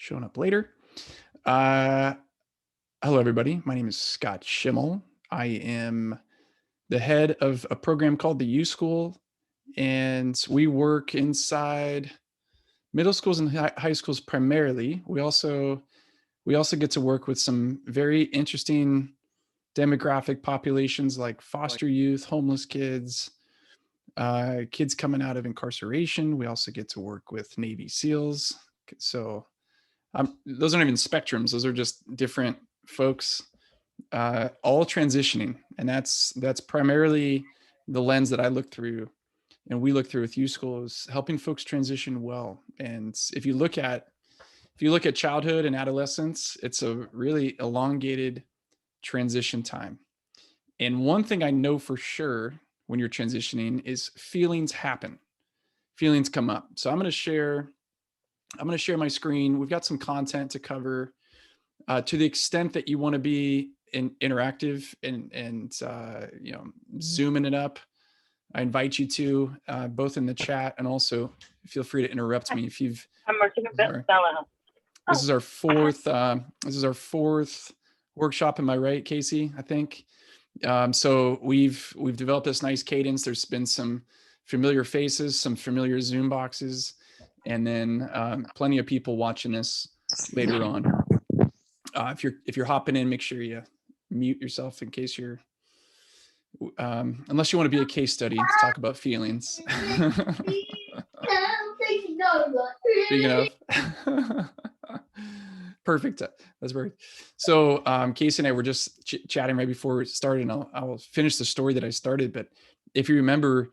showing up later. Uh, Hello, everybody. My name is Scott Schimmel. I am the head of a program called the U School, and we work inside middle schools and high schools primarily. We also get to work with some very interesting demographic populations like foster youth, homeless kids, kids coming out of incarceration. We also get to work with Navy SEALs. So those aren't even spectrums; those are just different folks, all transitioning, and that's primarily the lens that I look through, and we look through with U School is helping folks transition well. And if you look at childhood and adolescence, it's a really elongated transition time. And one thing I know for sure when you're transitioning is feelings happen. Feelings come up. So I'm going to share my screen. We've got some content to cover. To the extent that you want to be interactive and zooming it up, I invite you to both in the chat, and also feel free to interrupt me if you've. I'm working a This is bit our, Stella. this is our fourth. This is our fourth workshop. Am I right, Casey? I think. So we've developed this nice cadence. There's been some familiar faces, some familiar Zoom boxes, and then plenty of people watching this later on. If you're hopping in, make sure you mute yourself in case you're, unless you want to be a case study to talk about feelings. Speaking of, perfect. That's perfect. So Casey and I were just chatting right before we started, and I'll finish the story that I started. But if you remember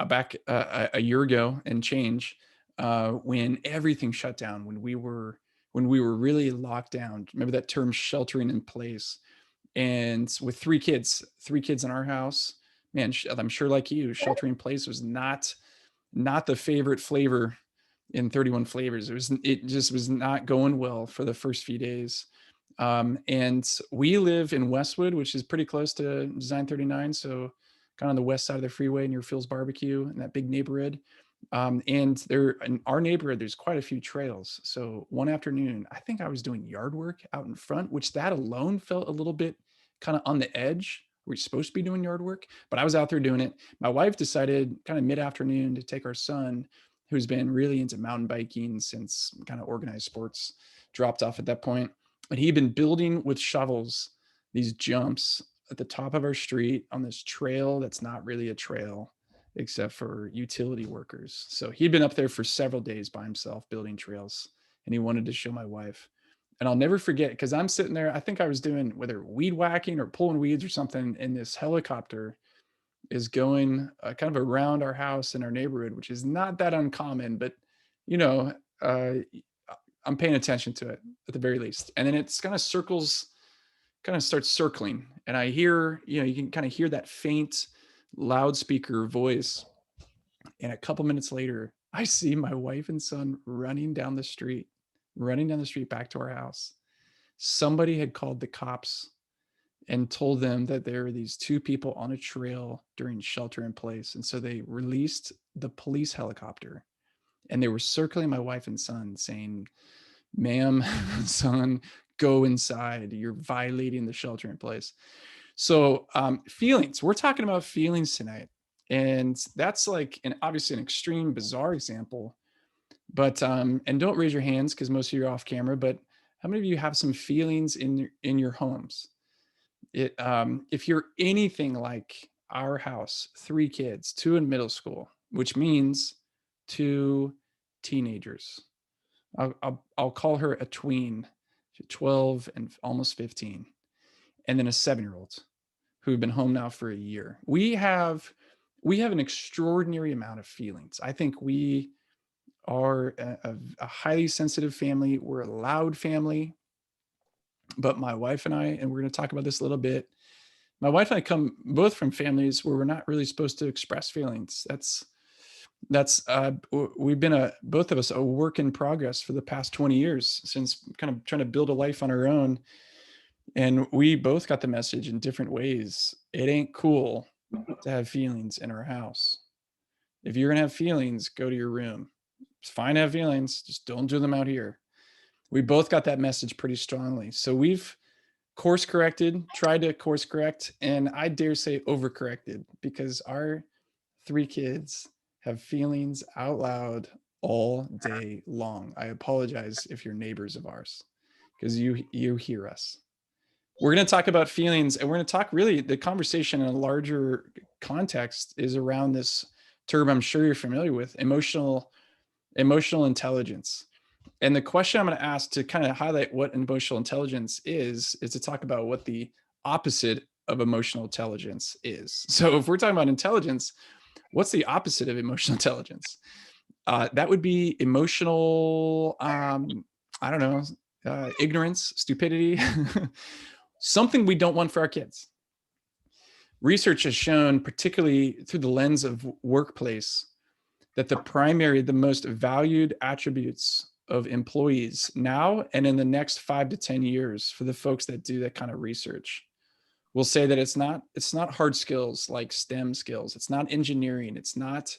back a year ago and change, when everything shut down, when we were really locked down, remember that term sheltering in place, and with three kids in our house, man, I'm sure like you, sheltering in place was not the favorite flavor in 31 flavors. It just was not going well for the first few days. And we live in Westwood, which is pretty close to Design 39. So kind of on the west side of the freeway near Phil's Barbecue, in that big neighborhood. And there in our neighborhood, there's quite a few trails. So one afternoon, I think I was doing yard work out in front, which that alone felt a little bit kind of on the edge. We're supposed to be doing yard work, but I was out there doing it. My wife decided kind of mid-afternoon to take our son, who's been really into mountain biking since kind of organized sports dropped off at that point. And he'd been building with shovels these jumps at the top of our street on this trail that's not really a trail except for utility workers. So he'd been up there for several days by himself building trails, and he wanted to show my wife. And I'll never forget, because I'm sitting there, I think I was doing whether weed whacking or pulling weeds or something, and this helicopter is going kind of around our house in our neighborhood, which is not that uncommon, but you know, uh, I'm paying attention to it at the very least. And then it's kind of starts circling, and I hear, you can kind of hear that faint loudspeaker voice. And a couple minutes later, I see my wife and son running down the street back to our house. Somebody had called the cops and told them that there were these two people on a trail during shelter in place. And so they released the police helicopter, and they were circling my wife and son saying, "Ma'am, son, go inside. You're violating the shelter in place." So feelings, we're talking about feelings tonight. And that's like obviously an extreme, bizarre example. But and don't raise your hands because most of you are off camera, but how many of you have some feelings in your homes? If you're anything like our house, 3 kids, 2 in middle school, which means 2 teenagers. I'll call her a tween, 12 and almost 15, and then a 7-year-old who've been home now for a year. We have an extraordinary amount of feelings. I think we are a highly sensitive family. We're a loud family. But my wife and I, and we're going to talk about this a little bit, my wife and I come both from families where we're not really supposed to express feelings. We've been both of us a work in progress for the past 20 years, since kind of trying to build a life on our own. And we both got the message in different ways. It ain't cool to have feelings in our house. If you're going to have feelings, go to your room. It's fine to have feelings, just don't do them out here. We both got that message pretty strongly. So we've course corrected, tried to course correct, and I dare say overcorrected, because our 3 kids have feelings out loud all day long. I apologize if you're neighbors of ours, because you hear us. We're going to talk about feelings, and we're going to talk, really, the conversation in a larger context is around this term I'm sure you're familiar with, emotional intelligence. And the question I'm going to ask to kind of highlight what emotional intelligence is to talk about what the opposite of emotional intelligence is. So if we're talking about intelligence, what's the opposite of emotional intelligence? That would be emotional, I don't know, ignorance, stupidity, something we don't want for our kids. Research has shown, particularly through the lens of workplace, that the most valued attributes of employees now and in the next 5 to 10 years, for the folks that do that kind of research, will say that it's not hard skills like STEM skills. It's not engineering. It's not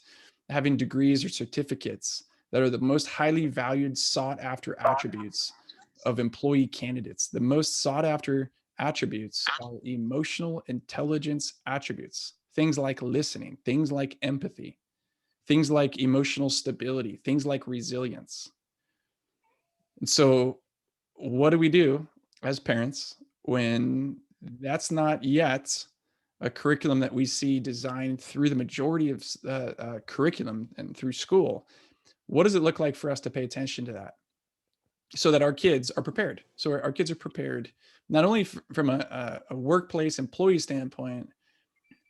having degrees or certificates that are the most highly valued, sought after attributes of employee candidates. The most sought after attributes are emotional intelligence attributes. Things like listening, things like empathy, things like emotional stability, things like resilience. And so, what do we do as parents when that's not yet a curriculum that we see designed through the majority of curriculum and through school? What does it look like for us to pay attention to that, so that our kids are prepared? So our kids are prepared not only from a workplace employee standpoint,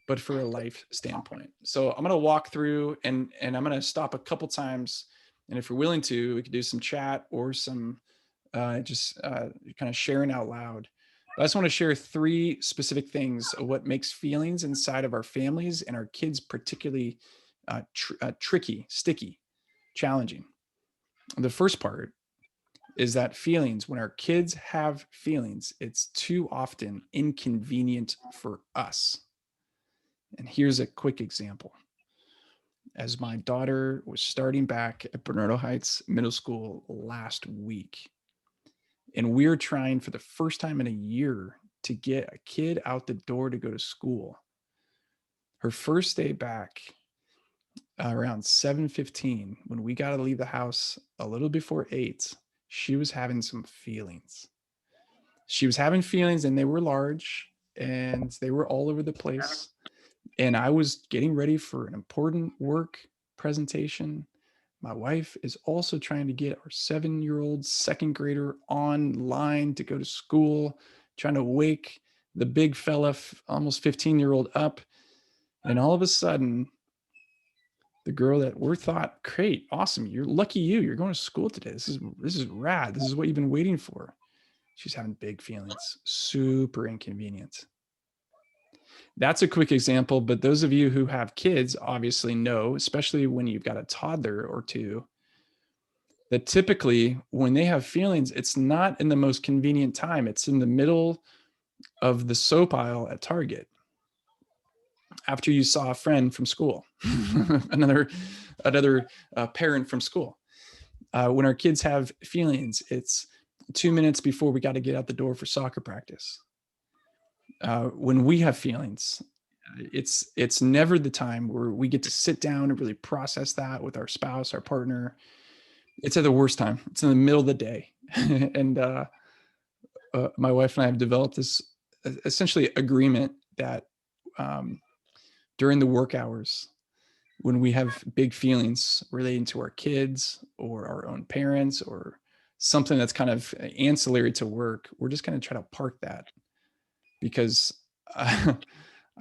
but for a life standpoint. So I'm going to walk through, and I'm going to stop a couple times. And if you're willing to, we could do some chat or some kind of sharing out loud. But I just want to share 3 specific things of what makes feelings inside of our families and our kids particularly tricky, sticky, challenging. The first part is that feelings, when our kids have feelings, it's too often inconvenient for us. And here's a quick example. As my daughter was starting back at Bernardo Heights Middle School last week, and we're trying for the first time in a year to get a kid out the door to go to school. Her first day back, around 7:15, when we got to leave the house a little before 8, she was having some feelings. She was having feelings, and they were large, and they were all over the place. And I was getting ready for an important work presentation. My wife is also trying to get our 7-year-old second grader online to go to school, trying to wake the big fella, almost 15-year-old up. And all of a sudden, the girl that we're thought, great, awesome, you're lucky you're going to school today. This is rad. This is what you've been waiting for. She's having big feelings, super inconvenient. That's a quick example, but those of you who have kids obviously know, especially when you've got a toddler or 2, that typically when they have feelings, it's not in the most convenient time. It's in the middle of the soap aisle at Target, after you saw a friend from school, another parent from school. When our kids have feelings, it's 2 minutes before we got to get out the door for soccer practice. When we have feelings, it's never the time where we get to sit down and really process that with our spouse, our partner. It's at the worst time. It's in the middle of the day. And my wife and I have developed this essentially agreement that during the work hours, when we have big feelings relating to our kids or our own parents or something that's kind of ancillary to work, we're just going to try to park that, because I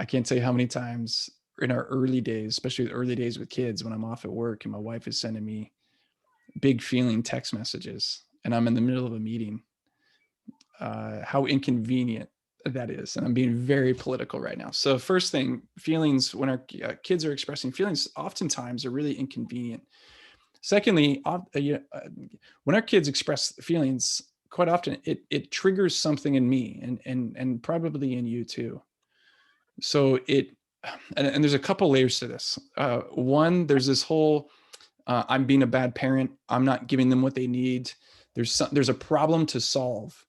can't tell you how many times in our early days, especially the early days with kids, when I'm off at work and my wife is sending me big feeling text messages and I'm in the middle of a meeting, how inconvenient that is. And I'm being very political right now. So first thing, feelings, when our kids are expressing feelings, oftentimes are really inconvenient. Secondly, when our kids express feelings, quite often it triggers something in me and probably in you too. So and there's a couple layers to this. One, there's this whole I'm being a bad parent, I'm not giving them what they need, There's a problem to solve.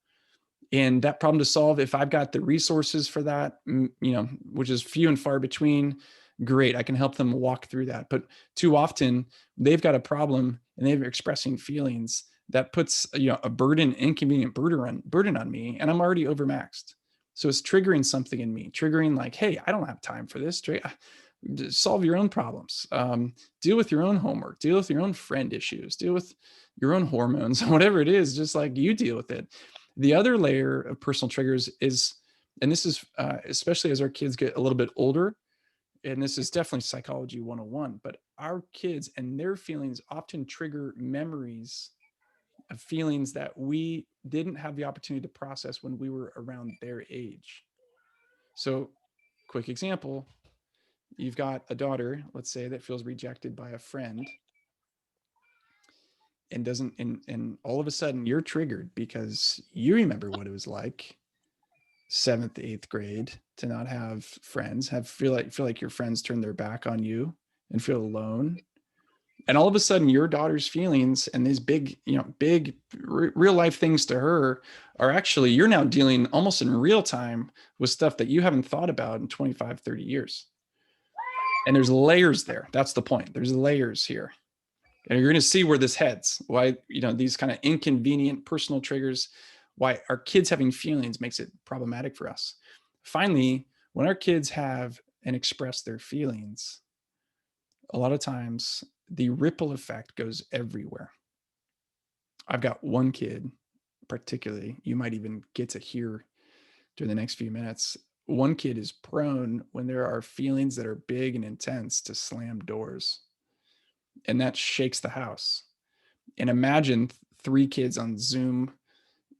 And that problem to solve, if I've got the resources for that, which is few and far between, great, I can help them walk through that. But too often they've got a problem and they're expressing feelings that puts a inconvenient burden on me, and I'm already overmaxed. So it's triggering something in me, triggering like, hey, I don't have time for this. Solve your own problems. Deal with your own homework. Deal with your own friend issues. Deal with your own hormones, whatever it is. Just like you deal with it. The other layer of personal triggers is, and this is especially as our kids get a little bit older, and this is definitely psychology 101, but our kids and their feelings often trigger memories of feelings that we didn't have the opportunity to process when we were around their age. So, quick example, you've got a daughter, let's say, that feels rejected by a friend and doesn't, and all of a sudden you're triggered because you remember what it was like 7th, 8th grade to not have friends, feel like your friends turned their back on you and feel alone. And all of a sudden your daughter's feelings and these big real life things to her are actually, you're now dealing almost in real time with stuff that you haven't thought about in 25, 30 years. And there's layers there. That's the point. There's layers here. And you're going to see where this heads, why, these kind of inconvenient personal triggers, why our kids having feelings makes it problematic for us. Finally, when our kids have and express their feelings, a lot of times the ripple effect goes everywhere. I've got one kid, particularly, you might even get to hear during the next few minutes. One kid is prone, when there are feelings that are big and intense, to slam doors. And that shakes the house. And imagine 3 kids on Zoom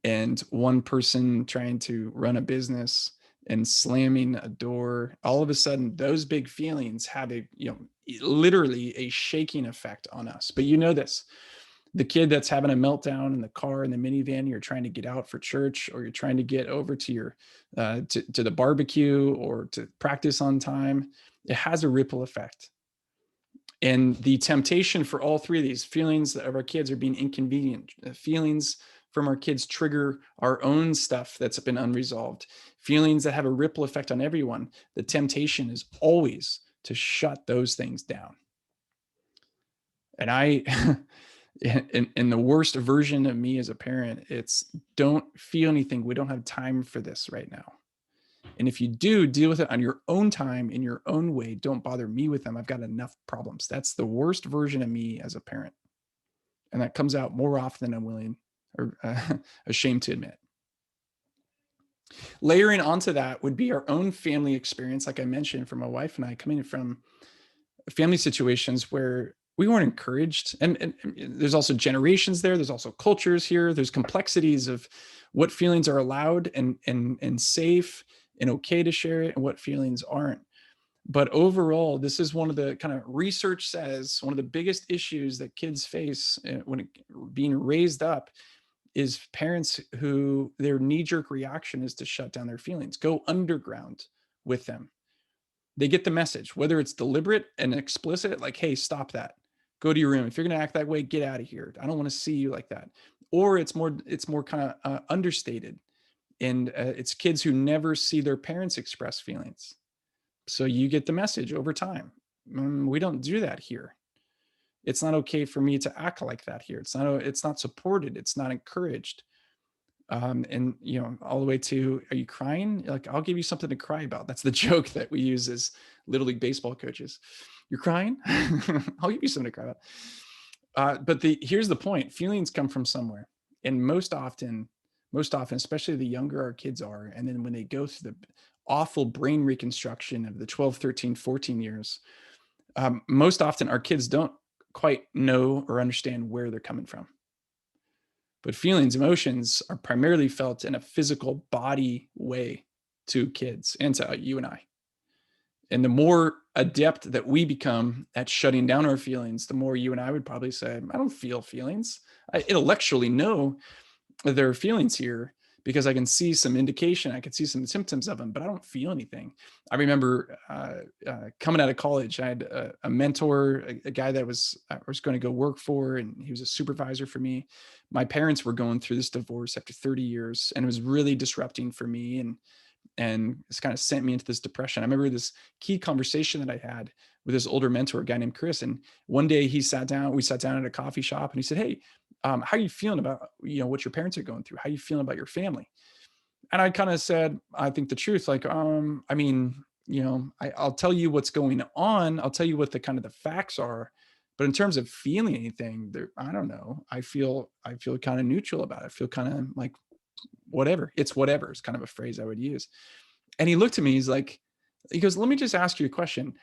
and one person trying to run a business and slamming a door. All of a sudden, those big feelings have literally a shaking effect on us. But this, the kid that's having a meltdown in the car, in the minivan, you're trying to get out for church, or you're trying to get over to your to the barbecue or to practice on time, it has a ripple effect. And the temptation for all 3 of these feelings of our kids are being inconvenient. Feelings from our kids trigger our own stuff that's been unresolved. Feelings that have a ripple effect on everyone. The temptation is always to shut those things down. And in the worst version of me as a parent, it's don't feel anything. We don't have time for this right now. And if you do, deal with it on your own time, in your own way. Don't bother me with them. I've got enough problems. That's the worst version of me as a parent. And that comes out more often than I'm willing or ashamed to admit. Layering onto that would be our own family experience, like I mentioned, for my wife and I, coming from family situations where we weren't encouraged. And there's also generations there. There's also cultures here. There's complexities of what feelings are allowed and safe and okay to share it, and what feelings aren't. But overall, this is one of the kind of research says one of the biggest issues that kids face when being raised up is parents who their knee-jerk reaction is to shut down their feelings, go underground with them. They get the message, whether it's deliberate and explicit, like, hey, stop that. Go to your room. If you're going to act that way, get out of here. I don't want to see you like that. Or it's more kind of understated. And it's kids who never see their parents express feelings. So you get the message over time. We don't do that here. It's not okay for me to act like that here. It's not supported. It's not encouraged. And all the way to, are you crying? Like, I'll give you something to cry about. That's the joke that we use as Little League baseball coaches. You're crying? I'll give you something to cry about. But here's the point. Feelings come from somewhere. And most often, especially the younger our kids are, and then when they go through the awful brain reconstruction of the 12, 13, 14 years, most often our kids don't quite know or understand where they're coming from. But feelings, emotions are primarily felt in a physical body way to kids and to you and I. And the more adept that we become at shutting down our feelings, the more you and I would probably say, I don't feel feelings. I intellectually know there are feelings here, because I can see some indication, I can see some symptoms of them, but I don't feel anything. I remember coming out of college, I had a mentor, a guy that I was going to go work for, and he was a supervisor for me. My parents were going through this divorce after 30 years, and it was really disrupting for me. And it's kind of sent me into this depression. I remember this key conversation that I had with this older mentor, a guy named Chris. And one day we sat down at a coffee shop, and he said, "Hey, how are you feeling about, what your parents are going through? How are you feeling about your family?" And I kind of said, I think the truth, like, I mean, I'll tell you what's going on. I'll tell you what the kind of the facts are. But in terms of feeling anything there, I don't know. I feel kind of neutral about it. I feel kind of like whatever. It's whatever. It's kind of a phrase I would use. And he looked at me, he goes, "Let me just ask you a question.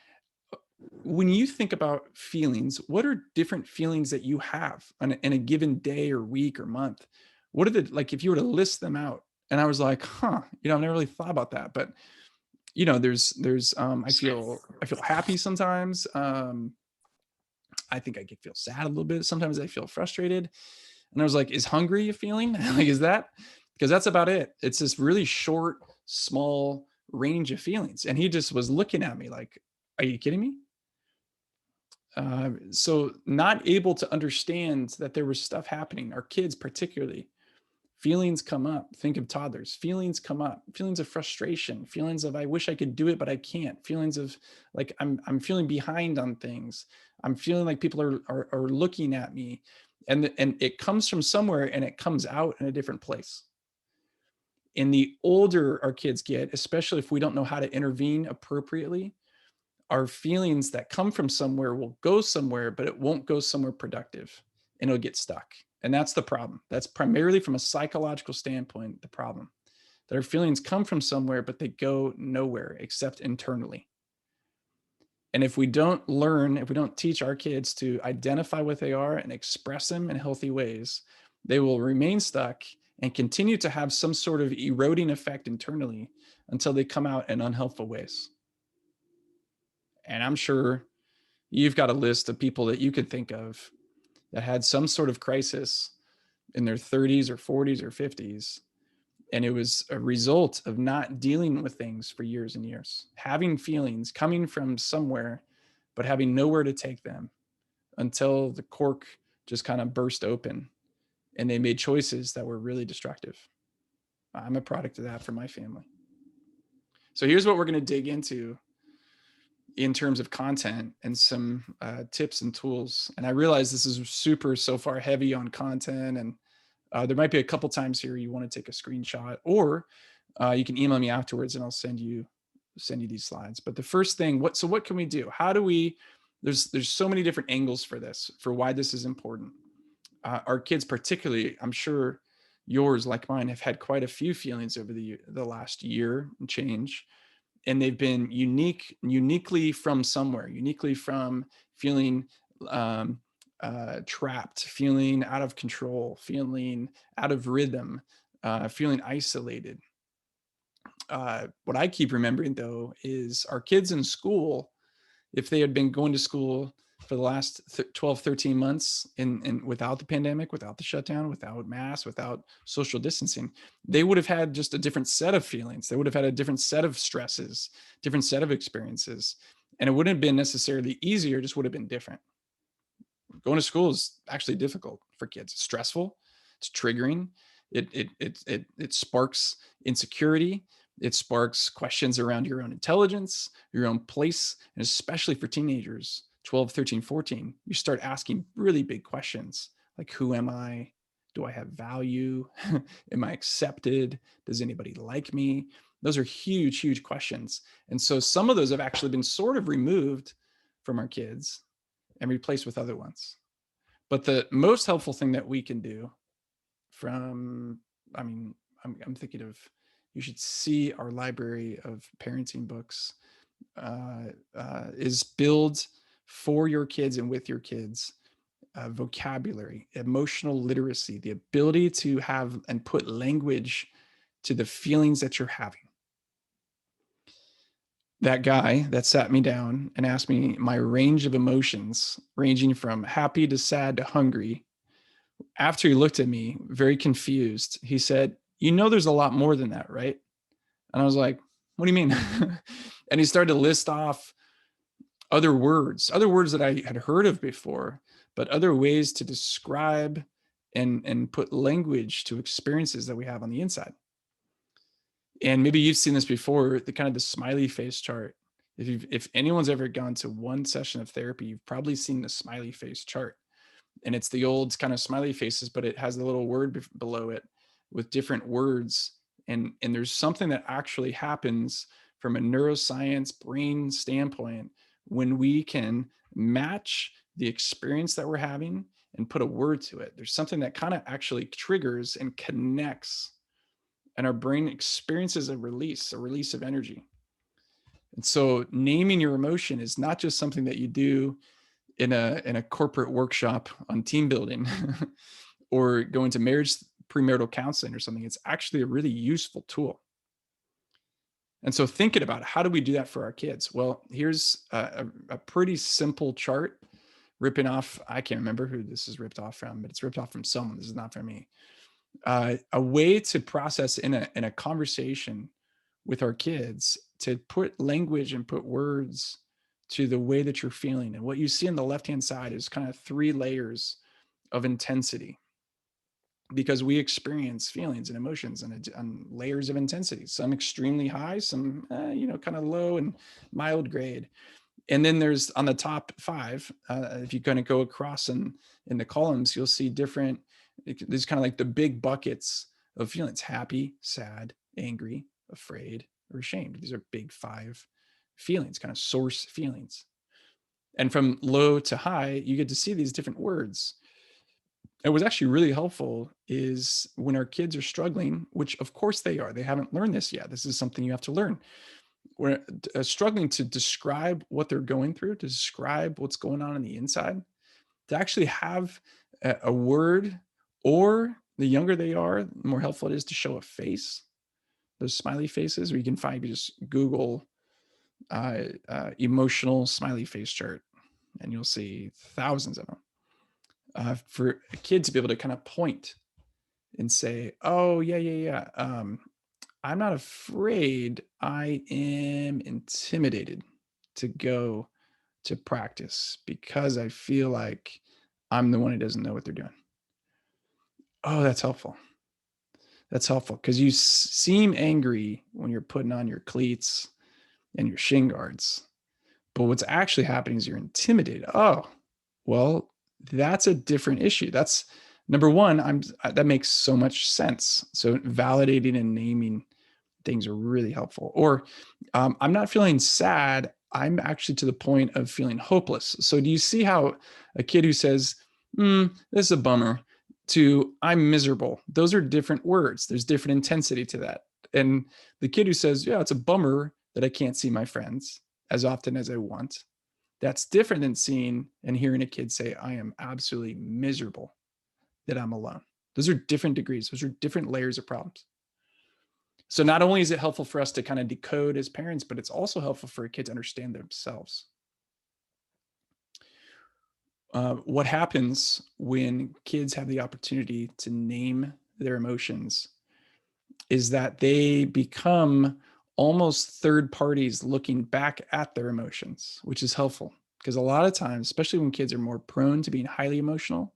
When you think about feelings, what are different feelings that you have in a given day or week or month? What are like, if you were to list them out?" And I was like, huh, I've never really thought about that. But, I feel happy sometimes. I think I could feel sad a little bit. Sometimes I feel frustrated. And I was like, is hungry a feeling? Like, is that, because that's about it. It's this really short, small range of feelings. And he just was looking at me like, are you kidding me? So not able to understand that there was stuff happening. Our kids, particularly, feelings come up. Think of toddlers. Feelings come up. Feelings of frustration. Feelings of I wish I could do it, but I can't. Feelings of like I'm feeling behind on things. I'm feeling like people are looking at me, and it comes from somewhere, and it comes out in a different place. And the older our kids get, especially if we don't know how to intervene appropriately, our feelings that come from somewhere will go somewhere, but it won't go somewhere productive, and it'll get stuck. And that's the problem. That's primarily from a psychological standpoint, the problem, that our feelings come from somewhere, but they go nowhere except internally. And if we don't teach our kids to identify what they are and express them in healthy ways, they will remain stuck and continue to have some sort of eroding effect internally until they come out in unhelpful ways. And I'm sure you've got a list of people that you could think of that had some sort of crisis in their 30s or 40s or 50s. And it was a result of not dealing with things for years and years, having feelings coming from somewhere, but having nowhere to take them until the cork just kind of burst open and they made choices that were really destructive. I'm a product of that for my family. So here's what we're going to dig into in terms of content and some tips and tools. And I realize this is super so far heavy on content, and there might be a couple times here you want to take a screenshot, or you can email me afterwards and I'll send you these slides. But the first thing, what can we do? How do we, there's so many different angles for this, for why this is important. Our kids particularly, I'm sure yours like mine have had quite a few feelings over the last year and change. And they've been uniquely from somewhere, uniquely from feeling trapped, feeling out of control, feeling out of rhythm, feeling isolated. What I keep remembering, though, is our kids in school, if they had been going to school for the last 12, 13 months and without the pandemic, without the shutdown, without masks, without social distancing, they would have had just a different set of feelings. They would have had a different set of stresses, different set of experiences. And it wouldn't have been necessarily easier, just would have been different. Going to school is actually difficult for kids. It's stressful. It's triggering. It sparks insecurity. It sparks questions around your own intelligence, your own place, and especially for teenagers, 12, 13, 14, you start asking really big questions like, who am I? Do I have value? Am I accepted? Does anybody like me? Those are huge, huge questions. And so some of those have actually been sort of removed from our kids and replaced with other ones. But the most helpful thing that we can do I'm thinking of, you should see our library of parenting books, is build for your kids and with your kids vocabulary, emotional literacy, the ability to have and put language to the feelings that you're having. That guy that sat me down and asked me my range of emotions, ranging from happy to sad to hungry, after he looked at me very confused, he said, you know, there's a lot more than that, right? And I was like, what do you mean? And he started to list off other words that I had heard of before, but other ways to describe and put language to experiences that we have on the inside. And maybe you've seen this before, the kind of the smiley face chart. If anyone's ever gone to one session of therapy, you've probably seen the smiley face chart. And it's the old kind of smiley faces, but it has the little word below it with different words. And there's something that actually happens from a neuroscience brain standpoint when we can match the experience that we're having and put a word to it. There's something that kind of actually triggers and connects, and our brain experiences a release of energy. And so naming your emotion is not just something that you do in a corporate workshop on team building or going to marriage premarital counseling or something. It's actually a really useful tool. And so thinking about how do we do that for our kids? Well, here's a pretty simple chart ripping off, I can't remember who this is ripped off from, but it's ripped off from someone. This is not from me. A way to process in a conversation with our kids, to put language and put words to the way that you're feeling. And what you see on the left-hand side is kind of 3 layers of intensity, because we experience feelings and emotions and layers of intensity, some extremely high, some, kind of low and mild grade. And then there's on the top 5, if you kind of go across in the columns, you'll see different, there's kind of like the big buckets of feelings: happy, sad, angry, afraid, or ashamed. These are big 5 feelings, kind of source feelings. And from low to high, you get to see these different words. And what's actually really helpful is when our kids are struggling, which of course they are, they haven't learned this yet. This is something you have to learn. We're struggling to describe what they're going through, to describe what's going on the inside, to actually have a word, or the younger they are, the more helpful it is to show a face, those smiley faces, where you can find, you just Google emotional smiley face chart, and you'll see thousands of them. For a kid to be able to kind of point and say, oh, yeah. I'm not afraid. I am intimidated to go to practice because I feel like I'm the one who doesn't know what they're doing. Oh, that's helpful. That's helpful because you seem angry when you're putting on your cleats and your shin guards. But what's actually happening is you're intimidated. Oh, well, that's a different issue. That's number one. That makes so much sense. So validating and naming things are really helpful. Or I'm not feeling sad. I'm actually to the point of feeling hopeless. So do you see how a kid who says, this is a bummer, to I'm miserable, those are different words. There's different intensity to that. And the kid who says, yeah, it's a bummer that I can't see my friends as often as I want, that's different than seeing and hearing a kid say, I am absolutely miserable that I'm alone. Those are different degrees. Those are different layers of problems. So not only is it helpful for us to kind of decode as parents, but it's also helpful for a kid to understand themselves. What happens when kids have the opportunity to name their emotions is that they become almost third parties looking back at their emotions, which is helpful because a lot of times, especially when kids are more prone to being highly emotional,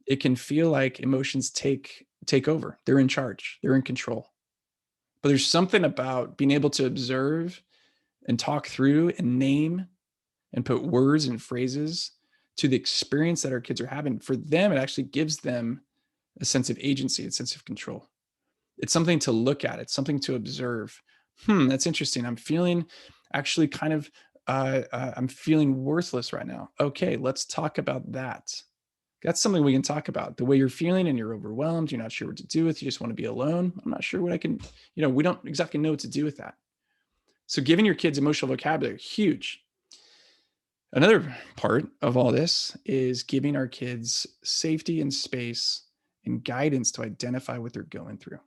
it can feel like emotions take over. They're in charge. They're in control. But there's something about being able to observe and talk through and name and put words and phrases to the experience that our kids are having. For them, it actually gives them a sense of agency, a sense of control. It's something to look at. It's something to observe. That's interesting. I'm feeling actually kind of, I'm feeling worthless right now. Okay, let's talk about that. That's something we can talk about. The way you're feeling and you're overwhelmed, you're not sure what to do with, you just want to be alone. I'm not sure what I can, we don't exactly know what to do with that. So giving your kids emotional vocabulary, huge. Another part of all this is giving our kids safety and space and guidance to identify what they're going through.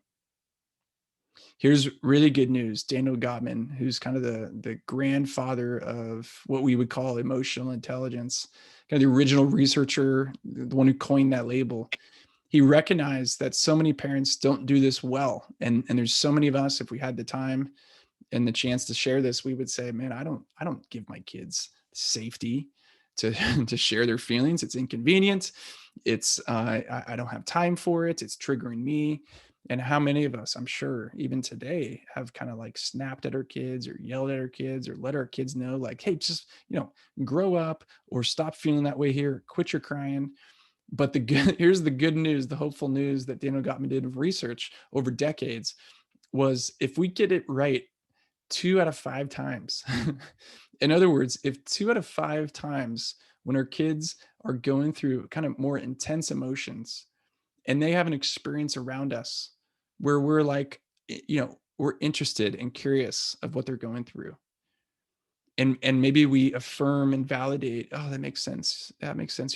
Here's really good news. Daniel Gottman, who's kind of the grandfather of what we would call emotional intelligence, kind of the original researcher, the one who coined that label. He recognized that so many parents don't do this well. And there's so many of us, if we had the time and the chance to share this, we would say, man, I don't give my kids safety to to share their feelings. It's inconvenient. It's I don't have time for it. It's triggering me. And how many of us, I'm sure, even today, have kind of like snapped at our kids or yelled at our kids or let our kids know, like, hey, just grow up or stop feeling that way here. Quit your crying. But the good here's the good news, the hopeful news that Daniel Gottman did of research over decades was if we get it right 2 out of 5 times. In other words, if 2 out of 5 times when our kids are going through kind of more intense emotions and they have an experience around us where we're like, we're interested and curious of what they're going through, and maybe we affirm and validate, oh, that makes sense,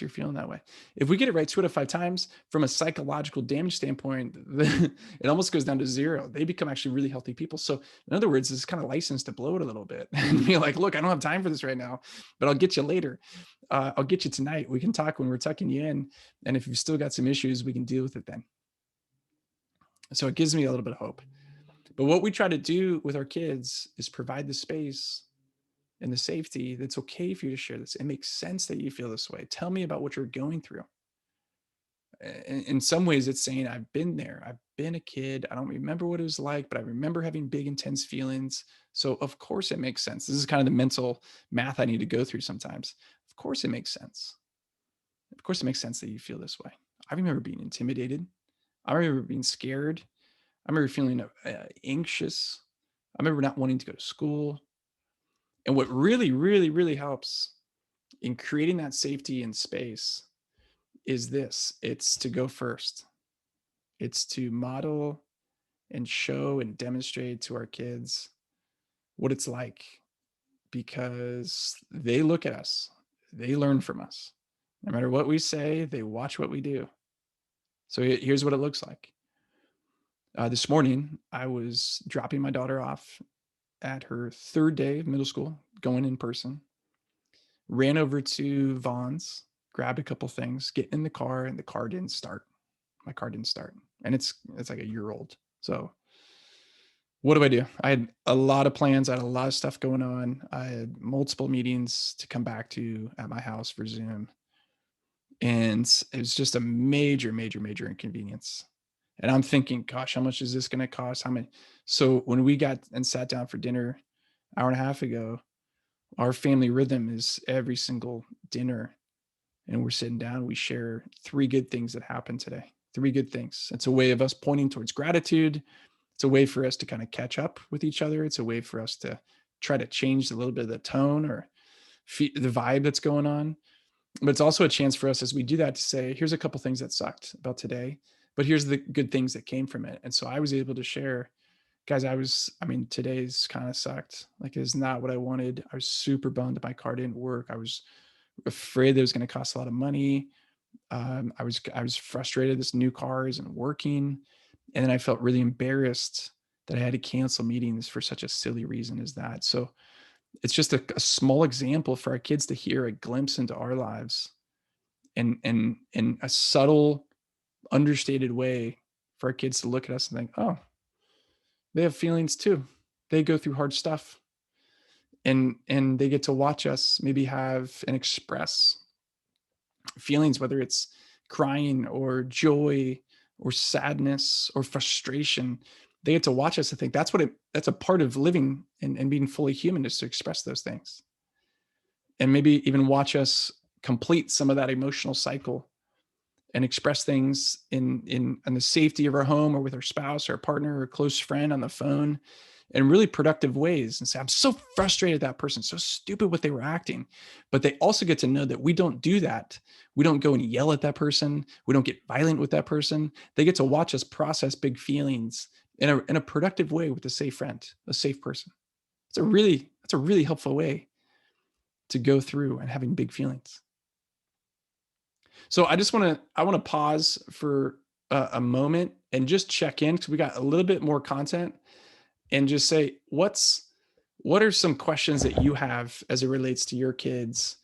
you're feeling that way. If we get it right 2 out of 5 times from a psychological damage standpoint, it almost goes down to zero. They become actually really healthy people. So in other words, it's kind of license to blow it a little bit and be like, look, I don't have time for this right now, but I'll get you later. I'll get you tonight. We can talk when we're tucking you in, and if you've still got some issues, we can deal with it then. So it gives me a little bit of hope. But what we try to do with our kids is provide the space and the safety that's okay for you to share this. It makes sense that you feel this way. Tell me about what you're going through. In some ways, it's saying, I've been there. I've been a kid. I don't remember what it was like, but I remember having big, intense feelings. So, of course, it makes sense. This is kind of the mental math I need to go through sometimes. Of course, it makes sense. Of course, it makes sense that you feel this way. I remember being intimidated. I remember being scared. I remember feeling anxious. I remember not wanting to go to school. And what really, really, really helps in creating that safety and space is this: it's to go first. It's to model and show and demonstrate to our kids what it's like, because they look at us, they learn from us. No matter what we say, they watch what we do. So here's what it looks like. This morning, I was dropping my daughter off at her 3rd day of middle school, going in person. Ran over to Vaughn's, grabbed a couple things, get in the car, and the car didn't start. My car didn't start, and it's like a year old. So what do? I had a lot of plans. I had a lot of stuff going on. I had multiple meetings to come back to at my house for Zoom, and it was just a major, major, major inconvenience. And I'm thinking, gosh, how much is this going to cost? How many? So when we got and sat down for dinner, hour and a half ago, our family rhythm is every single dinner, and we're sitting down, we share 3 good things that happened today. 3 good things. It's a way of us pointing towards gratitude. It's a way for us to kind of catch up with each other. It's a way for us to try to change a little bit of the tone or the vibe that's going on. But it's also a chance for us as we do that to say, here's a couple things that sucked about today, but here's the good things that came from it. And so I was able to share, guys, today's kind of sucked. Like, it's not what I wanted. I was super bummed that my car didn't work. I was afraid that it was going to cost a lot of money. I was frustrated this new car isn't working. And then I felt really embarrassed that I had to cancel meetings for such a silly reason as that. So it's just a small example for our kids to hear a glimpse into our lives, and in a subtle, understated way for our kids to look at us and think, oh, they have feelings too. They go through hard stuff, and they get to watch us maybe have and express feelings, whether it's crying or joy or sadness or frustration. They get to watch us and think that's a part of living and being fully human, is to express those things, and maybe even watch us complete some of that emotional cycle and express things in the safety of our home or with our spouse or partner or close friend on the phone in really productive ways, and say, I'm so frustrated at that person, so stupid what they were acting. But they also get to know that we don't do that. We don't go and yell at that person. We don't get violent with that person. They get to watch us process big feelings in a productive way with a safe friend, a safe person. It's a really helpful way to go through and having big feelings. So I want to pause for a moment and just check in, because we got a little bit more content, and just say, what are some questions that you have as it relates to your kids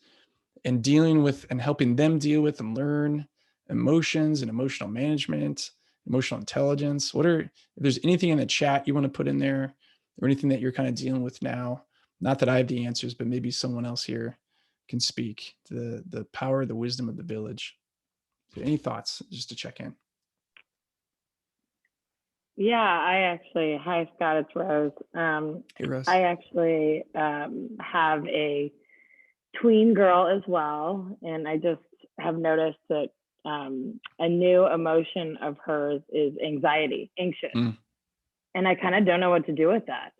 and dealing with and helping them deal with and learn emotions and emotional management, emotional intelligence? If there's anything in the chat you want to put in there or anything that you're kind of dealing with now, not that I have the answers, but maybe someone else here can speak to the power, the wisdom of the village. So any thoughts just to check in? Yeah, hi Scott, it's Rose. Hey, Russ. I actually have a tween girl as well, and I just have noticed that a new emotion of hers is anxiety, anxious, Mm, and I kind of don't know what to do with that.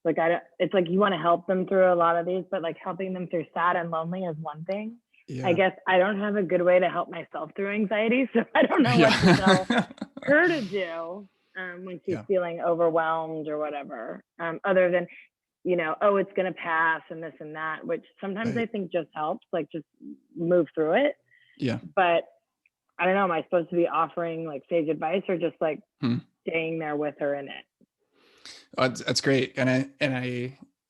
Like I don't, it's like you want to help them through a lot of these, but like helping them through sad and lonely is one thing. I yeah. guess I don't have a good way to help myself through anxiety, so I don't know what to tell Yeah. her to do when she's Yeah. feeling overwhelmed or whatever. Other than, oh, it's going to pass and this and that, which sometimes I Right. think just helps, like just move through it. Yeah. But I don't know, am I supposed to be offering like sage advice or just like Hmm. staying there with her in it? That's great. I've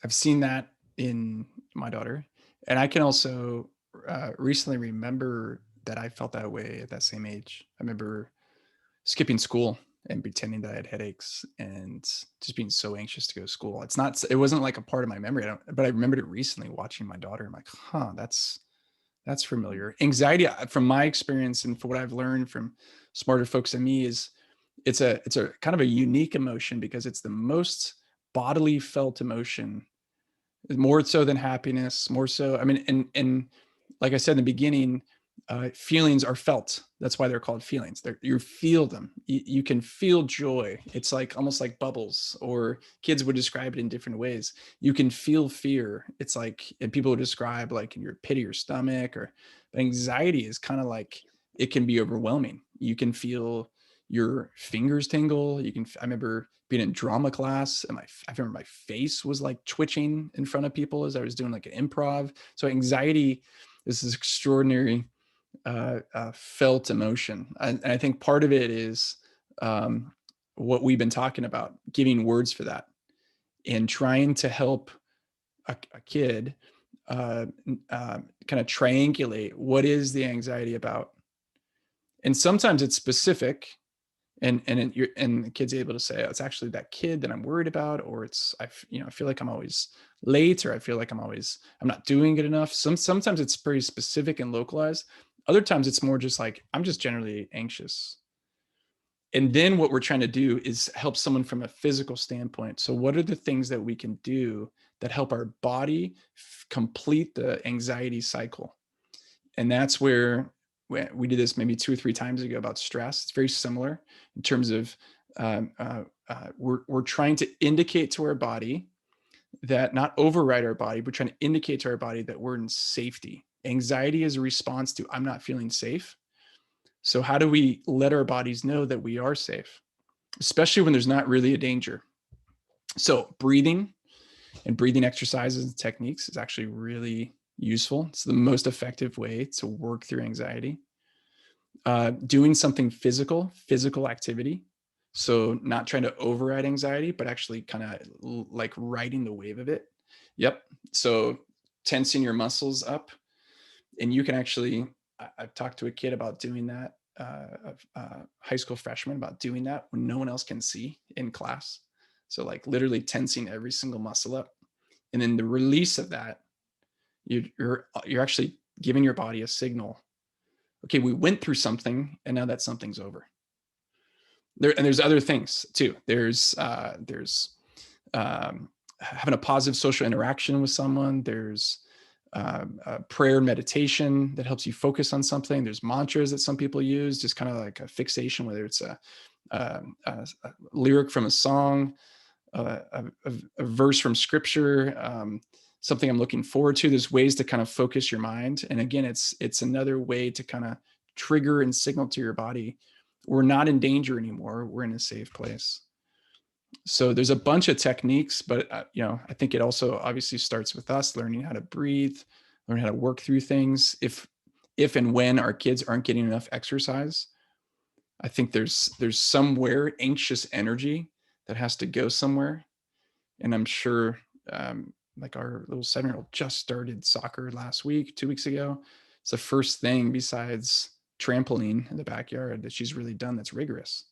seen that in my daughter. And I can also recently remember that I felt that way at that same age. I remember skipping school and pretending that I had headaches and just being so anxious to go to school. It wasn't like a part of my memory. But I remembered it recently watching my daughter. I'm like, huh, that's familiar. Anxiety, from my experience and for what I've learned from smarter folks than me, is it's a kind of a unique emotion because it's the most bodily felt emotion, more so than happiness, more so. I mean, and like I said in the beginning, feelings are felt. That's why they're called feelings. You feel them. You can feel joy. It's like almost like bubbles, or kids would describe it in different ways. You can feel fear. It's like, and people would describe like in your pit of your stomach, or but anxiety is kind of like, it can be overwhelming. You can feel your fingers tingle. I remember being in drama class and I remember my face was like twitching in front of people as I was doing like an improv. So anxiety is this extraordinary felt emotion. And I think part of it is um, what we've been talking about, giving words for that and trying to help a kid kind of triangulate what is the anxiety about. And sometimes it's specific, and the kid's able to say, oh, it's actually that kid that I'm worried about, or I feel like I'm always late, or I feel like I'm not doing it enough. Sometimes it's pretty specific and localized. Other times it's more just like, I'm just generally anxious. And then what we're trying to do is help someone from a physical standpoint. So what are the things that we can do that help our body complete the anxiety cycle? And that's where we did this maybe 2 or 3 times ago about stress. It's very similar in terms of we're trying to indicate to our body, that not override our body, but trying to indicate to our body that we're in safety. Anxiety is a response to, I'm not feeling safe. So how do we let our bodies know that we are safe, especially when there's not really a danger? So breathing and breathing exercises and techniques is actually really useful. It's the most effective way to work through anxiety. Doing something physical activity. So not trying to override anxiety, but actually kind of like riding the wave of it. Yep. So tensing your muscles up, and you can actually, I've talked to a kid about doing that, a high school freshman, about doing that when no one else can see in class. So like literally tensing every single muscle up. And then the release of that, you're actually giving your body a signal. Okay, we went through something, and now that something's over. There's other things too. There's having a positive social interaction with someone. There's prayer and meditation that helps you focus on something. There's mantras that some people use, just kind of like a fixation, whether it's a lyric from a song, a verse from scripture, something I'm looking forward to. There's ways to kind of focus your mind. And again, it's another way to kind of trigger and signal to your body, we're not in danger anymore. We're in a safe place. So there's a bunch of techniques, but I think it also obviously starts with us learning how to breathe, learn how to work through things. If and when our kids aren't getting enough exercise, I think there's somewhere anxious energy that has to go somewhere. And I'm sure, like our little 7-year-old just started soccer last week, 2 weeks ago. It's the first thing besides trampoline in the backyard that she's really done that's rigorous,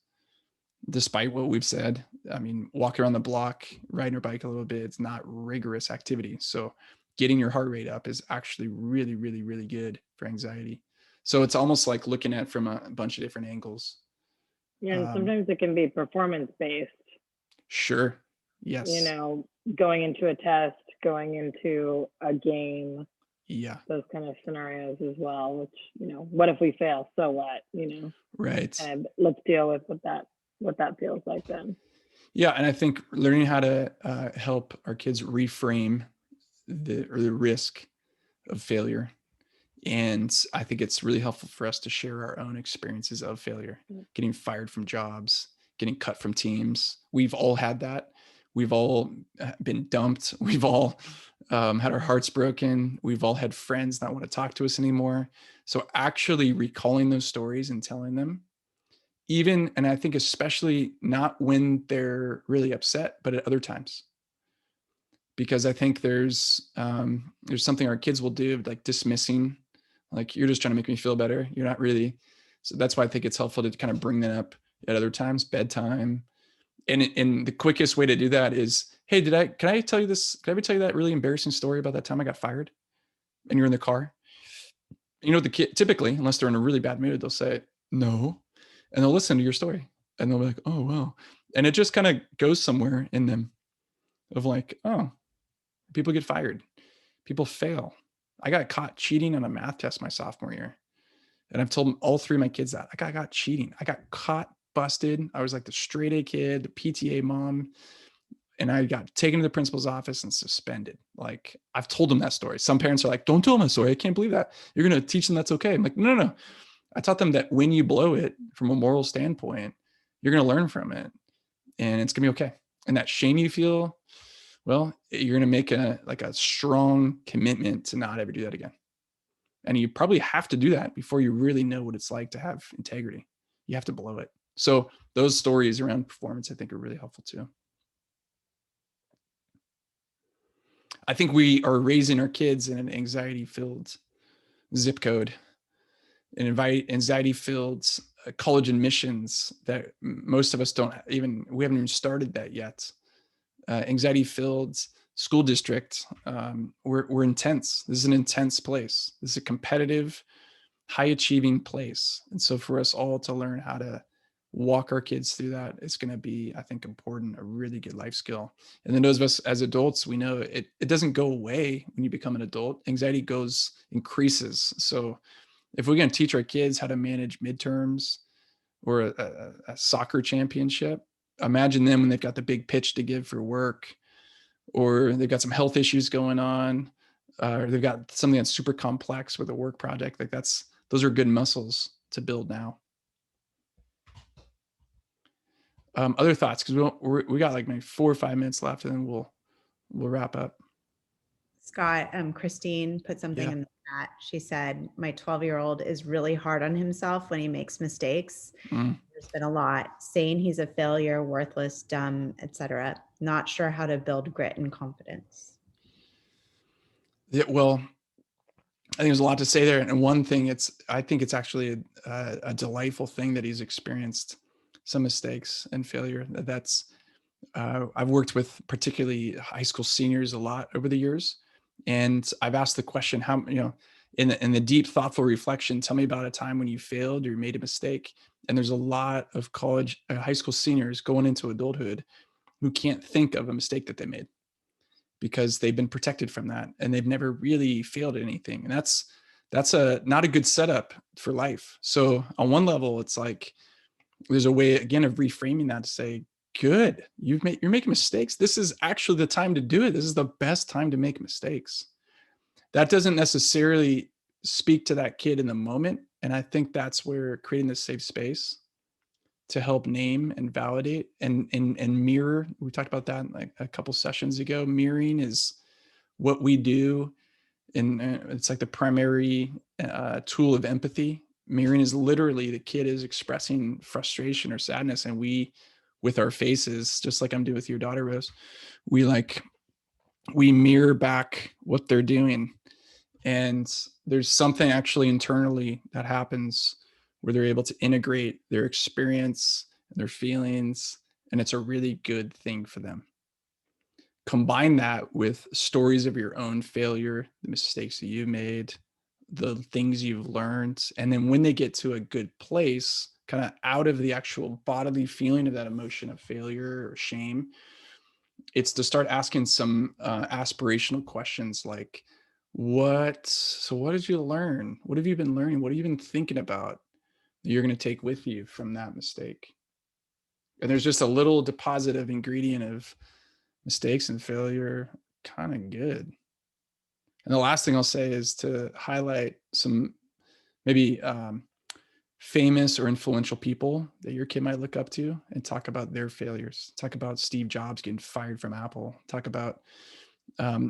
despite what we've said. I mean, walking around the block, riding her bike a little bit, it's not rigorous activity. So getting your heart rate up is actually really, really, really good for anxiety. So it's almost like looking at it from a bunch of different angles. Yeah, and sometimes it can be performance based. Sure. Yes. Going into a test, going into a game, Yeah. those kind of scenarios as well, which, what if we fail? So what? Right. And let's deal with what that feels like then. Yeah. And I think learning how to help our kids reframe the risk of failure. And I think it's really helpful for us to share our own experiences of failure, getting fired from jobs, getting cut from teams. We've all had that. We've all been dumped. We've all had our hearts broken. We've all had friends not want to talk to us anymore. So actually recalling those stories and telling them, even, and I think especially not when they're really upset, but at other times, because I think there's something our kids will do, like dismissing, like, you're just trying to make me feel better. You're not really. So that's why I think it's helpful to kind of bring that up at other times, bedtime. And the quickest way to do that is, hey, can I tell you this? Can I ever tell you that really embarrassing story about that time I got fired? And you're in the car. The kid, typically, unless they're in a really bad mood, they'll say no, and they'll listen to your story, and they'll be like, oh wow, and it just kind of goes somewhere in them of like, oh, people get fired, people fail. I got caught cheating on a math test my sophomore year, and I've told all three of my kids that I got cheating. I got caught, busted. I was like the straight A kid, the PTA mom, and I got taken to the principal's office and suspended. Like, I've told them that story. Some parents are like, don't tell them that story. I can't believe that. You're going to teach them that's okay. I'm like, no. I taught them that when you blow it from a moral standpoint, you're going to learn from it and it's going to be okay. And that shame you feel, well, you're going to make a strong commitment to not ever do that again. And you probably have to do that before you really know what it's like to have integrity. You have to blow it. So those stories around performance, I think, are really helpful too. I think we are raising our kids in an anxiety-filled zip code, an anxiety-filled college admissions that most of us we haven't even started that yet. Anxiety-filled school district. We're intense. This is an intense place. This is a competitive, high-achieving place. And so for us all to learn how to walk our kids through that, it's going to be, I think, important, a really good life skill. And then those of us as adults, we know it doesn't go away when you become an adult. Anxiety increases. So if we're going to teach our kids how to manage midterms or a soccer championship, imagine them when they've got the big pitch to give for work, or they've got some health issues going on, or they've got something that's super complex with a work project. Like those are good muscles to build now. Other thoughts, because we got like maybe 4 or 5 minutes left, and then we'll wrap up. Scott, Christine put something in the chat. She said, my 12-year-old is really hard on himself when he makes mistakes. There's been a lot saying he's a failure, worthless, dumb, etc. Not sure how to build grit and confidence. Yeah, well, I think there's a lot to say there. And one thing, I think it's actually a delightful thing that he's experienced some mistakes and failure. I've worked with particularly high school seniors a lot over the years. And I've asked the question, how, in the deep, thoughtful reflection, tell me about a time when you failed or you made a mistake. And there's a lot of high school seniors going into adulthood who can't think of a mistake that they made, because they've been protected from that and they've never really failed at anything. And that's not a good setup for life. So on one level, it's like, there's a way, again, of reframing that to say, good, you're making mistakes. This is actually the time to do it. This is the best time to make mistakes. That doesn't necessarily speak to that kid in the moment. And I think that's where creating this safe space to help name and validate and mirror. We talked about that like a couple sessions ago. Mirroring is what we do. And it's like the primary tool of empathy. Mirroring is literally the kid is expressing frustration or sadness, and we, with our faces, just like I'm doing with your daughter, Rose, we mirror back what they're doing. And there's something actually internally that happens where they're able to integrate their experience and their feelings, and it's a really good thing for them. Combine that with stories of your own failure, the mistakes that you made, the things you've learned. And then when they get to a good place, kind of out of the actual bodily feeling of that emotion of failure or shame, it's to start asking some aspirational questions like, what did you learn? What have you been learning? What have you been thinking about that you're going to take with you from that mistake? And there's just a little deposit of ingredient of mistakes and failure, kind of good. And the last thing I'll say is to highlight some maybe famous or influential people that your kid might look up to and talk about their failures. Talk about Steve Jobs getting fired from Apple. Talk about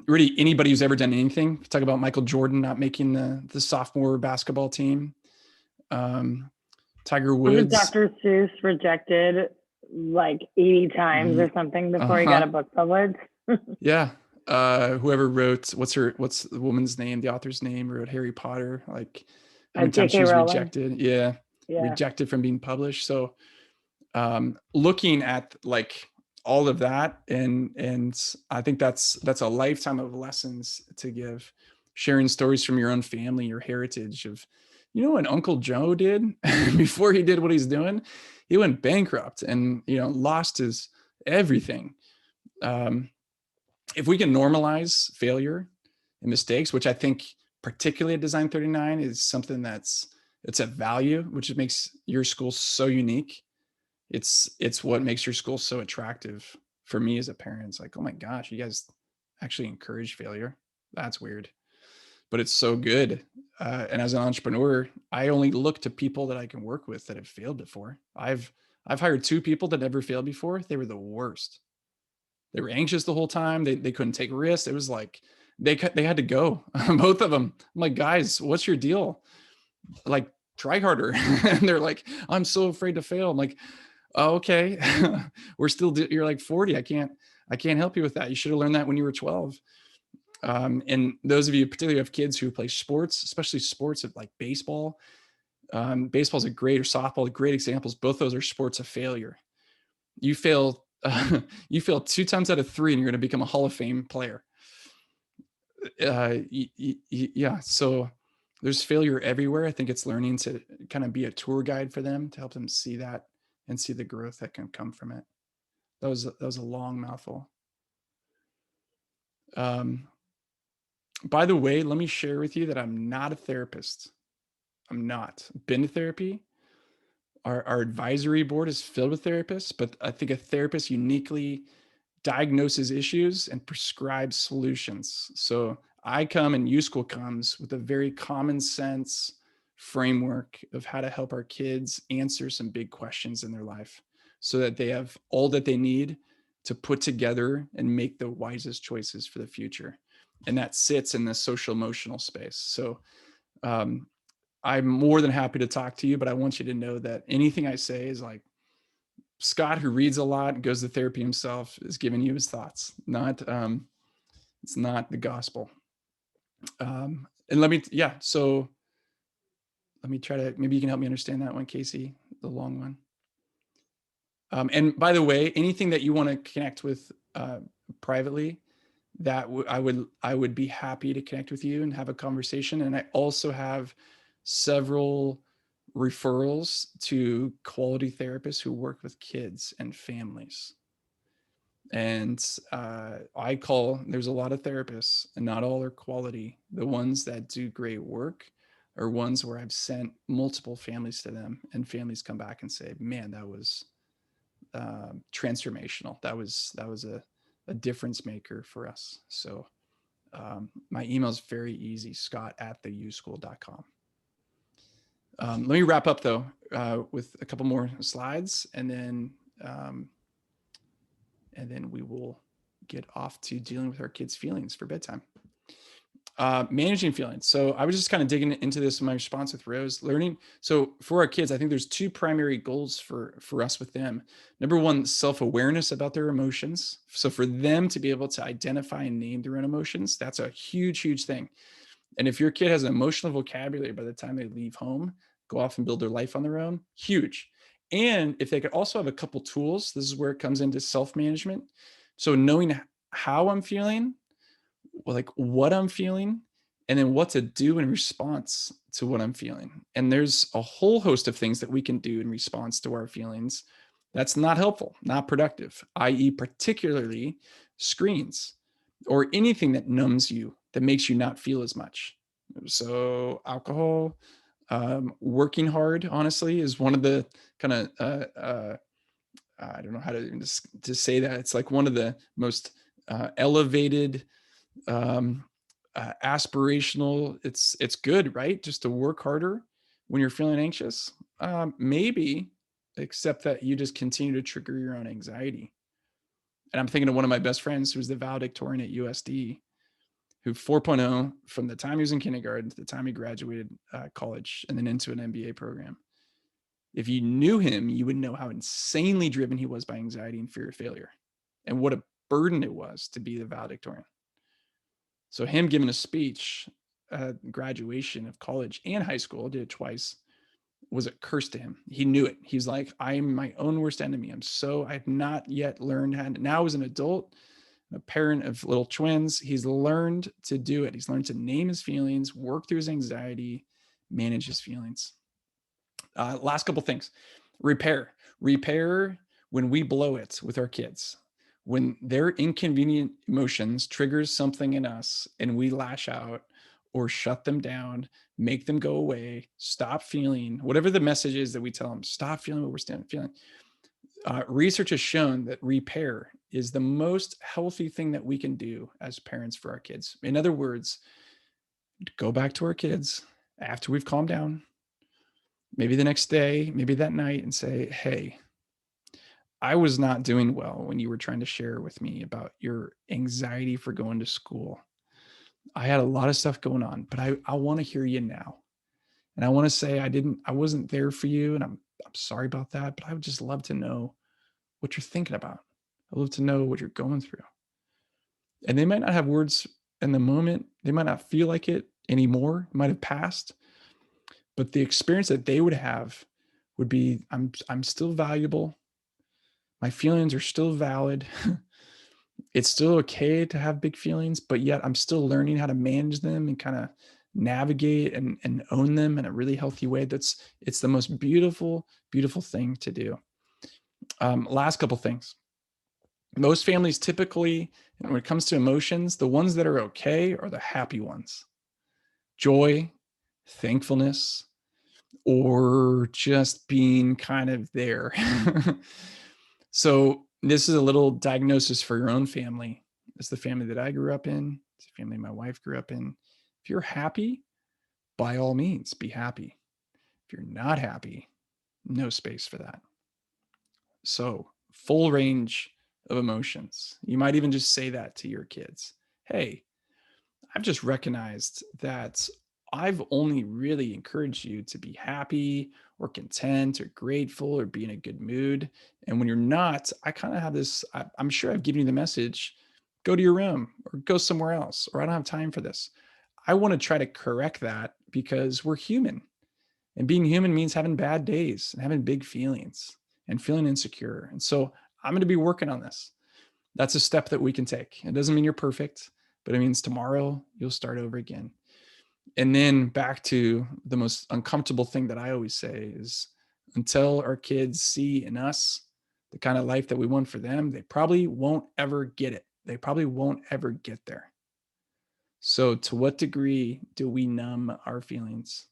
really anybody who's ever done anything. Talk about Michael Jordan not making the sophomore basketball team. Tiger Woods. Dr. Seuss rejected like 80 times or something before he got a book published. Yeah. Whoever wrote, what's the woman's name, the author's name, wrote Harry Potter, like how many times she was rejected. Yeah. Rejected from being published. So looking at like all of that, and I think that's a lifetime of lessons to give, sharing stories from your own family, your heritage of, what Uncle Joe did before he did what he's doing. He went bankrupt and lost his everything. If we can normalize failure and mistakes, which I think particularly at Design 39 is something it's a value, which makes your school so unique. It's what makes your school so attractive for me as a parent. It's like, oh my gosh, you guys actually encourage failure. That's weird, but it's so good. And as an entrepreneur, I only look to people that I can work with that have failed before. I've hired 2 people that never failed before. They were the worst. They were anxious the whole time. They couldn't take risks. It was like they had to go, both of them. I'm like, guys, what's your deal? Like, try harder. And they're like, I'm so afraid to fail. I'm like, oh, okay. You're like 40. I can't help you with that. You should have learned that when you were 12. And those of you particularly have kids who play sports, especially sports like baseball. Baseball's or softball, great examples. Both those are sports of failure. You fail 2 times out of 3 and you're going to become a Hall of Fame player. Yeah. So there's failure everywhere. I think it's learning to kind of be a tour guide for them to help them see that and see the growth that can come from it. That was a long mouthful. By the way, let me share with you that I'm not a therapist. I'm not. Been to therapy. Our advisory board is filled with therapists, but I think a therapist uniquely diagnoses issues and prescribes solutions. So I come and U-School comes with a very common sense framework of how to help our kids answer some big questions in their life so that they have all that they need to put together and make the wisest choices for the future. And that sits in the social emotional space. So I'm more than happy to talk to you, but I want you to know that anything I say is like, Scott, who reads a lot, goes to therapy himself, is giving you his thoughts. It's not the gospel. And so let me try to, maybe you can help me understand that one, Casey, the long one. And by the way, anything that you want to connect with privately, that I would be happy to connect with you and have a conversation. And I also have several referrals to quality therapists who work with kids and families. And there's a lot of therapists and not all are quality. The ones that do great work are ones where I've sent multiple families to them and families come back and say, man, that was transformational. That was a difference maker for us. So my email is very easy, scott@theuschool.com. Let me wrap up though with a couple more slides, and then we will get off to dealing with our kids' feelings for bedtime. Managing feelings. So I was just kind of digging into this in my response with Rose. Learning. So for our kids, I think there's 2 primary goals for us with them. Number one, self-awareness about their emotions. So for them to be able to identify and name their own emotions, that's a huge, huge thing. And if your kid has an emotional vocabulary by the time they leave home, go off and build their life on their own, huge. And if they could also have a couple tools, this is where it comes into self-management. So knowing how I'm feeling, like what I'm feeling, and then what to do in response to what I'm feeling. And there's a whole host of things that we can do in response to our feelings that's not helpful, not productive, i.e., particularly screens or anything that numbs you, that makes you not feel as much. So, alcohol, working hard, honestly, is one of the kind of, I don't know how to say that. It's like one of the most elevated, um, aspirational. It's good, right? Just to work harder when you're feeling anxious. Maybe, except that you just continue to trigger your own anxiety. And I'm thinking of one of my best friends who was the valedictorian at USD, who 4.0 from the time he was in kindergarten to the time he graduated college and then into an MBA program. If you knew him, you would know how insanely driven he was by anxiety and fear of failure, and what a burden it was to be the valedictorian. So him giving a speech at graduation of college and high school, did it twice, was a curse to him. He knew it. He's like, I am my own worst enemy. I've not yet learned how to, now as an adult, a parent of little twins, he's learned to do it. He's learned to name his feelings, work through his anxiety, manage his feelings. Last couple things. Repair when we blow it with our kids. When their inconvenient emotions triggers something in us and we lash out or shut them down, make them go away, stop feeling, whatever the message is that we tell them, stop feeling what we're feeling. Research has shown that repair is the most healthy thing that we can do as parents for our kids. In other words, go back to our kids after we've calmed down, maybe the next day, maybe that night, and say, hey, I was not doing well when you were trying to share with me about your anxiety for going to school. I had a lot of stuff going on, but I want to hear you now. And I want to say I wasn't there for you, and I'm sorry about that, but I would just love to know what you're thinking about. I'd love to know what you're going through. And they might not have words in the moment. They might not feel like it anymore. It might have passed. But the experience that they would have would be, I'm still valuable. My feelings are still valid. It's still okay to have big feelings, but yet I'm still learning how to manage them and kind of navigate and own them in a really healthy way. It's the most beautiful, beautiful thing to do. Last couple things. Most families typically, when it comes to emotions, the ones that are okay are the happy ones. Joy, thankfulness, or just being kind of there. So this is a little diagnosis for your own family. It's the family that I grew up in. It's the family my wife grew up in. If you're happy, by all means, be happy. If you're not happy, no space for that. So full range of emotions. You might even just say that to your kids. Hey, I've just recognized that I've only really encouraged you to be happy or content or grateful or be in a good mood. And when you're not, I kind of have this, I'm sure I've given you the message, go to your room or go somewhere else, or I don't have time for this. I want to try to correct that because we're human. And being human means having bad days and having big feelings and feeling insecure. And so I'm going to be working on this. That's a step that we can take. It doesn't mean you're perfect, but it means tomorrow you'll start over again. And then back to the most uncomfortable thing that I always say is, until our kids see in us the kind of life that we want for them, they probably won't ever get it. They probably won't ever get there. So to what degree do we numb our feelings,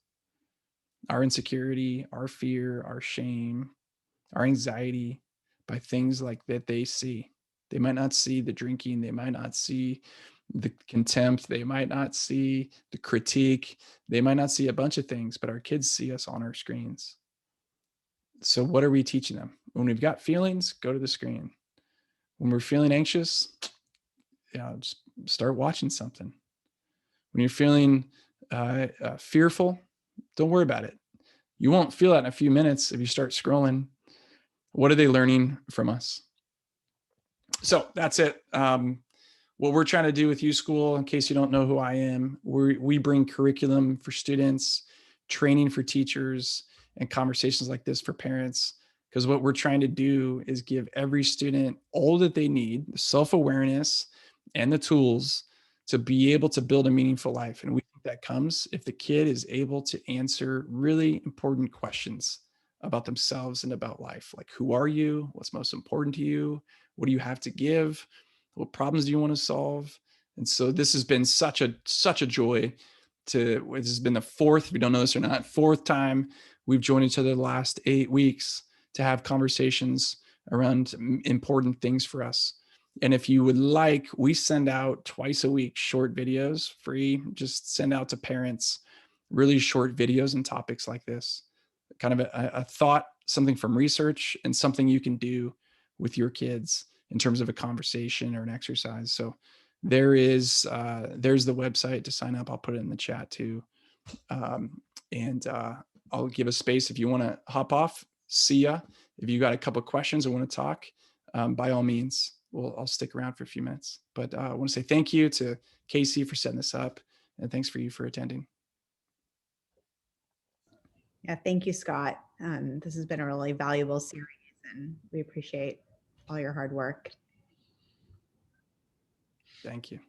our insecurity, our fear, our shame, our anxiety by things like that they see? They might not see the drinking. They might not see the contempt. They might not see the critique. They might not see a bunch of things, but our kids see us on our screens. So what are we teaching them? When we've got feelings, go to the screen. When we're feeling anxious, just start watching something. When you're feeling fearful, don't worry about it. You won't feel that in a few minutes if you start scrolling. What are they learning from us? So that's it. What we're trying to do with U-School, in case you don't know who I am, we bring curriculum for students, training for teachers, and conversations like this for parents, because what we're trying to do is give every student all that they need, the self-awareness and the tools to be able to build a meaningful life. And we think that comes if the kid is able to answer really important questions about themselves and about life. Like, who are you? What's most important to you? What do you have to give? What problems do you want to solve? And so this has been such a joy to, this has been the fourth, if you don't know this or not, fourth time we've joined each other the last 8 weeks to have conversations around important things for us. And if you would like, we send out twice a week short videos, free, just send out to parents really short videos and topics like this, kind of a thought, something from research, and something you can do with your kids in terms of a conversation or an exercise. So there's the website to sign up. I'll put it in the chat too. And I'll give a space if you want to hop off. See ya. If you got a couple of questions or want to talk, by all means, I'll stick around for a few minutes. But I want to say thank you to Casey for setting this up, and thanks for you for attending. Yeah, thank you, Scott. This has been a really valuable series, and we appreciate all your hard work. Thank you.